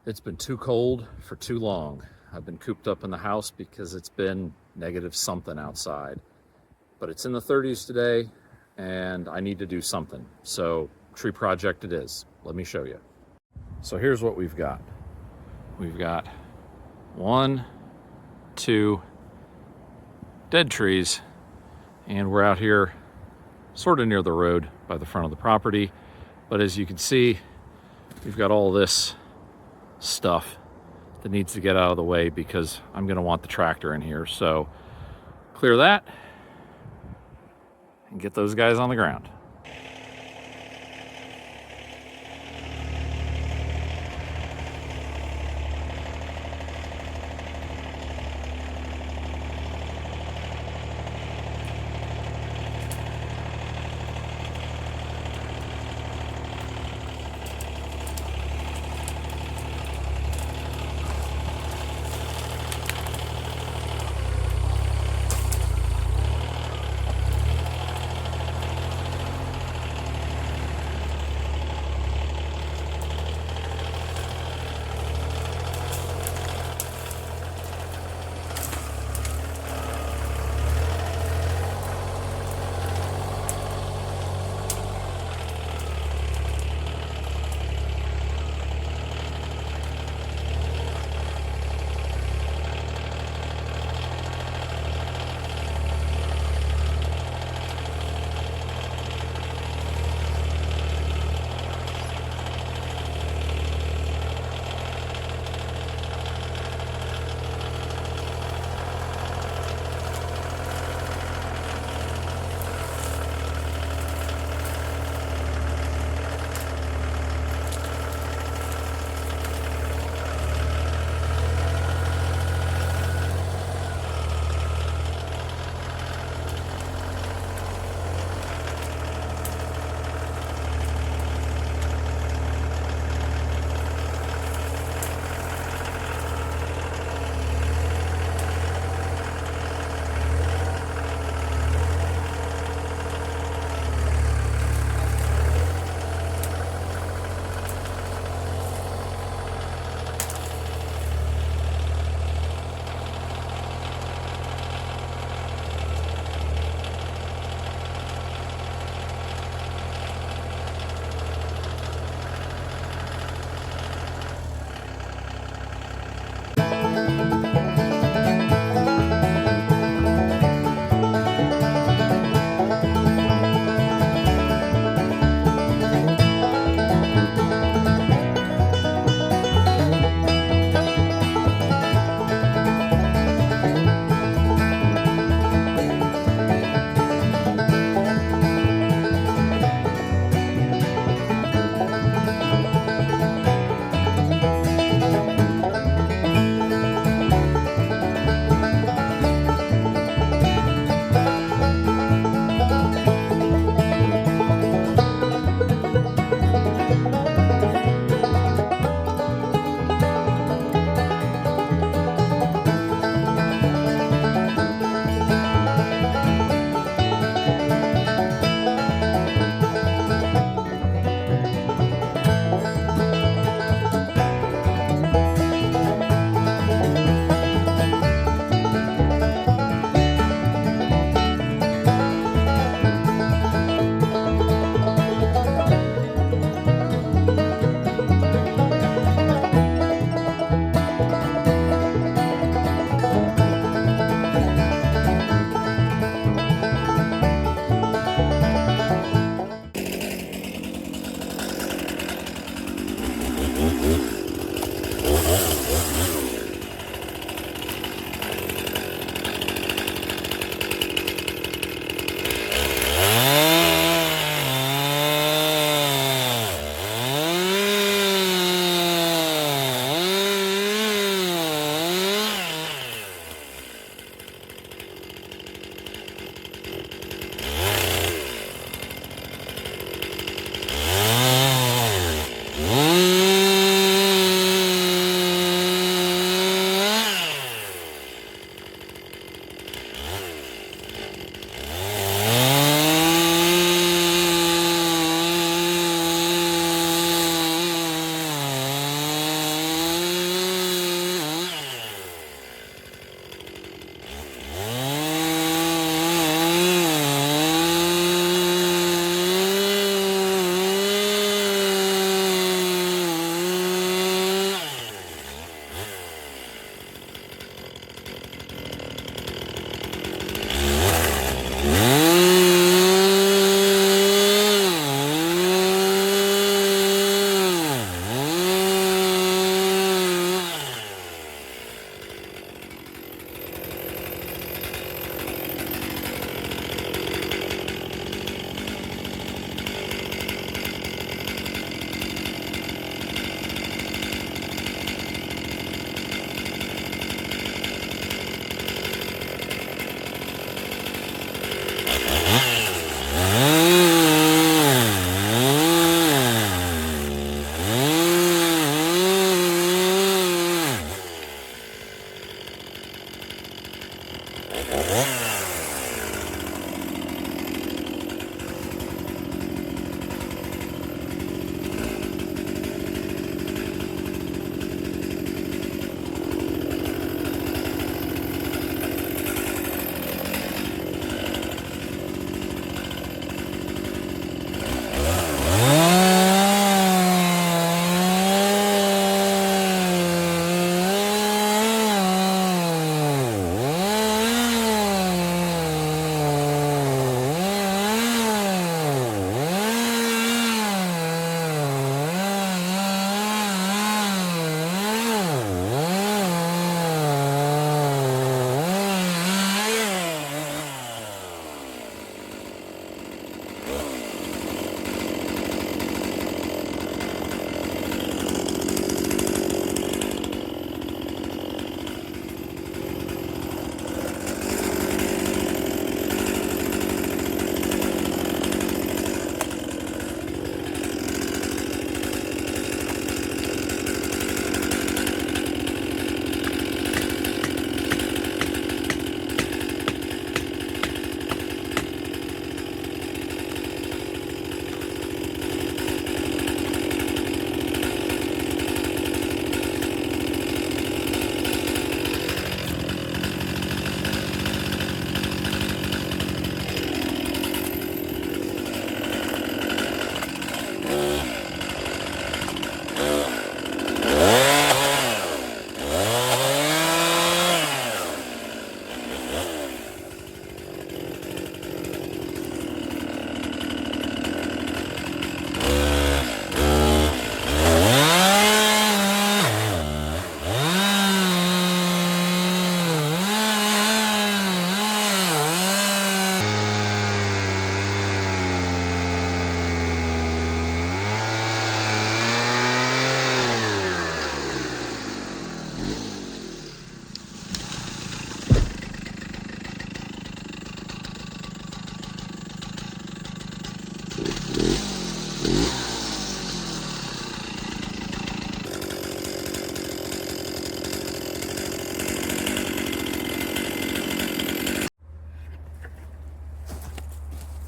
It's been too cold for too long. I've been cooped up in the house because it's been negative something outside. But it's in the 30s today and I need to do something. So tree project it is. Let me show you. So here's what we've got. We've got 1, 2 dead trees, and we're out here sort of near the road by the front of the property. But as you can see, we've got all this stuff that needs to get out of the way because I'm going to want the tractor in here. So clear that and get those guys on the ground.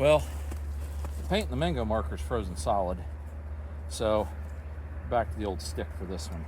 Well, the paint in the mango marker is frozen solid, so back to the old stick for this one.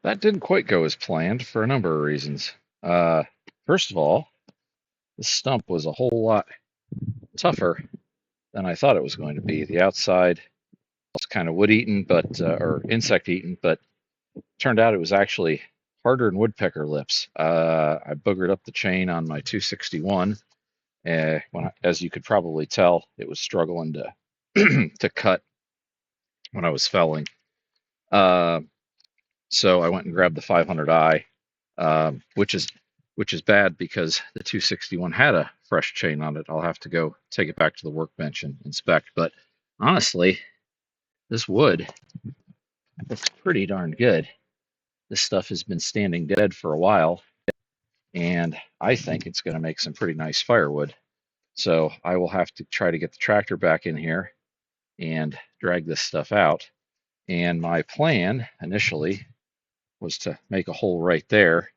That didn't quite go as planned for a number of reasons. First of all, the stump was a whole lot tougher than I thought it was going to be. The outside was kind of wood-eaten, or insect-eaten, but turned out it was actually harder than woodpecker lips. I boogered up the chain on my 261. As you could probably tell, it was struggling to to cut when I was felling. So I went and grabbed the 500i, which is bad because the 261 had a fresh chain on it. I'll have to go take it back to the workbench and inspect. But honestly, this wood looks pretty darn good. This stuff has been standing dead for a while, and I think it's going to make some pretty nice firewood. So I will have to try to get the tractor back in here and drag this stuff out. And my plan initially was to make a hole right there,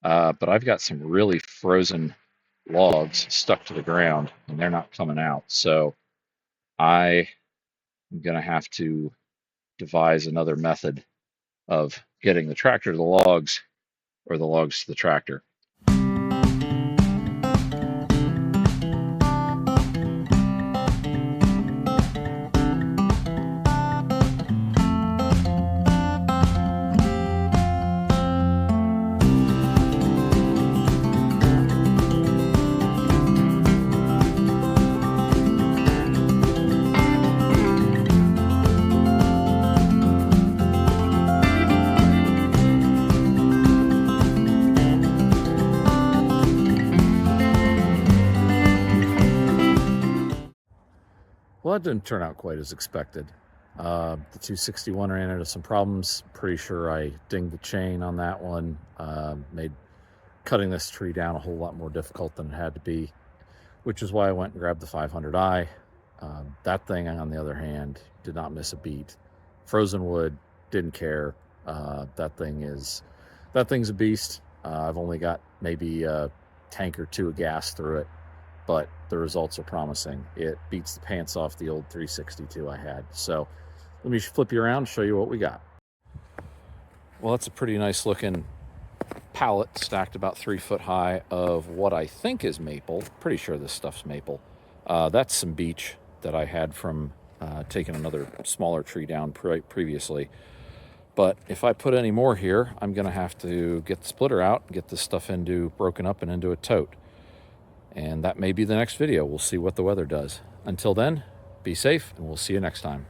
but I've got some really frozen logs stuck to the ground and they're not coming out. So I am going to have to devise another method of getting the tractor to the logs or the logs to the tractor. that didn't turn out quite as expected. The 261 ran into some problems. Pretty sure I dinged the chain on that one. Made cutting this tree down a whole lot more difficult than it had to be, which is why I went and grabbed the 500i. That thing, on the other hand, did not miss a beat. Frozen wood, didn't care. That thing's a beast. I've only got maybe a tank or two of gas through it, but the results are promising. It beats the pants off the old 362 I had. So let me flip you around and show you what we got. Well, that's a pretty nice looking pallet stacked about 3 foot high of what I think is maple. Pretty sure this stuff's maple. That's some beech that I had from taking another smaller tree down previously. But if I put any more here, I'm going to have to get the splitter out and get this stuff broken up and into a tote. And that may be the next video. We'll see what the weather does. Until then, be safe, and we'll see you next time.